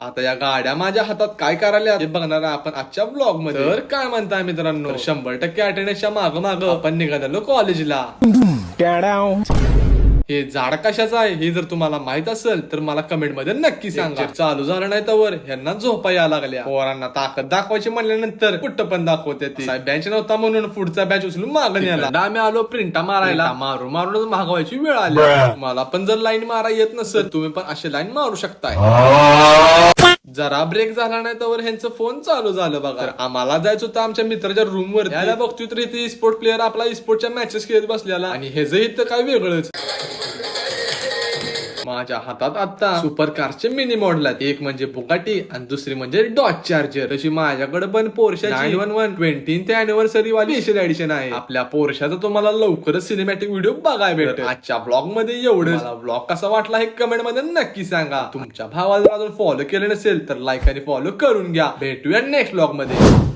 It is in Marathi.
आता या गाड्या माझ्या हातात काय करायला हे बघणार आहे आपण आजच्या ब्लॉग मध्ये. तर काय म्हणताय मित्रांनो, 100% अटेंडन्सच्या माग आपण निघालो कॉलेजला. हे झाड कशाचं आहे हे जर तुम्हाला माहित असेल तर मला कमेंट मध्ये नक्की सांगा. चालू झालं नाही तर ह्यांना झोपा यायला लागल्या. पोरांना ताकद दाखवायची म्हणल्यानंतर कुठं पण दाखवते ती. बँच नव्हता म्हणून पुढचा बॅच उचलून मागणी आला. आम्ही आलो प्रिंटा मारायला. मारून मारूनच मागवायची वेळ आली. मला पण जर लाईन मारा येत नसेल तुम्ही पण अशी लाईन मारू शकताय. जरा ब्रेक झाला नाही तर ह्यांचं फोन चालू झालं बघा. आम्हाला जायचं होतं आमच्या मित्राच्या रूम वर. याला बघतोय तर इथे स्पोर्ट प्लेअर आपला स्पोर्टच्या मॅचेस खेळत बसलेला आणि ह्याचं इथं काय वेगळंच. माझ्या हातात आता सुपर कारचे मिनी मॉडेल आहेत. एक म्हणजे बुगाटी आणि दुसरी म्हणजे डॉज चार्जर. तशी माझ्याकडे पण पोर्शाची 911 20th अॅनिव्हर्सरी वाली स्पेशल एडिशन आहे. आपल्या पोर्शाचा तुम्हाला लवकरच सिनेमॅटिक व्हिडिओ बघायला भेटेल. आजच्या ब्लॉग मध्ये एवढंच. ब्लॉग कसा वाटला हे कमेंट मध्ये नक्की सांगा. तुमच्या भावाला अजून फॉलो केलं नसेल तर लाईक आणि फॉलो करून घ्या. भेटूया नेक्स्ट ब्लॉग मध्ये.